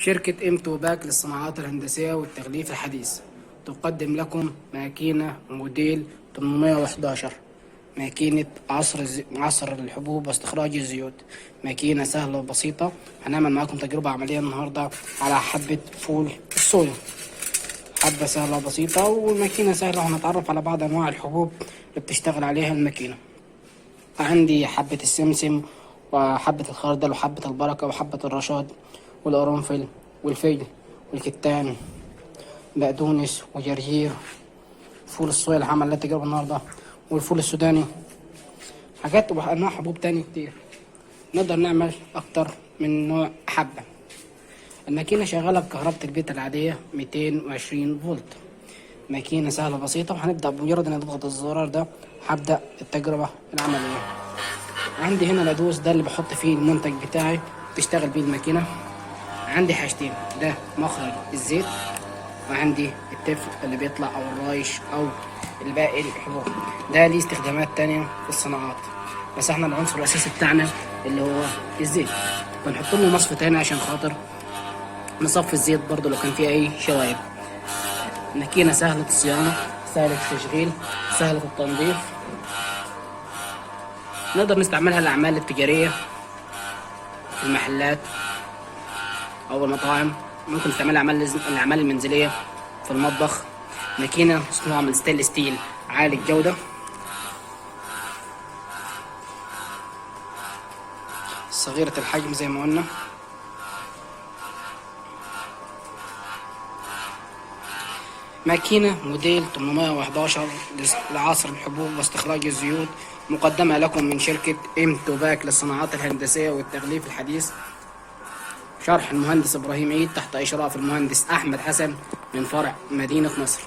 شركة إمتوباك للصناعات الهندسية والتغليف الحديث تقدم لكم ماكينة موديل 811. ماكينة عصر الحبوب واستخراج الزيوت. ماكينة سهلة وبسيطة. هنعمل معاكم تجربة عملية النهاردة على حبة فول الصويا. حبة سهلة وبسيطة والماكينة سهلة، وهنتعرف على بعض أنواع الحبوب اللي بتشتغل عليها الماكينة. عندي حبة السمسم وحبة الخردل وحبة البركة وحبة الرشاد والقرنفل والفجل والكتان، بقدونس وجرجير، فول الصويا اللي عملنا تجربة النهاردة، والفول السوداني، حاجات وأنواع حبوب تاني كتير. نقدر نعمل أكتر من نوع حبة. الماكينة شغالة بكهرباء البيت العادية 220 فولت. ماكينة سهلة بسيطة، وهنبدأ بمجرد إن نضغط الزرار ده هبدأ التجربة العملية. عندي هنا الأدوس ده اللي بحط فيه المنتج بتاعي بتشتغل بيه الماكينة. عندي حاجتين، ده مخرج الزيت، وعندي التفل اللي بيطلع او الرايش او الباقي الحبوب. ده ليه استخدامات تانية في الصناعات، بس احنا العنصر الاساسي بتاعنا اللي هو الزيت. بنحط له مصفى تاني عشان خاطر نصفي الزيت برضو لو كان فيه اي شوائب. ماكينة سهلة الصيانة، سهلة التشغيل، سهلة التنظيف. نقدر نستعملها للأعمال التجارية في المحلات أو المطاعم. ممكن نستعملها الأعمال المنزلية في المطبخ. ماكينة مصنوعة من ستيل ستيل عالي الجودة، صغيرة الحجم زي ما قلنا. ماكينة موديل 811 لعصر الحبوب واستخراج الزيوت، مقدمة لكم من شركة إمتوباك للصناعات الهندسية والتغليف الحديث. شرح المهندس إبراهيم عيد تحت إشراف المهندس أحمد حسن من فرع مدينة نصر.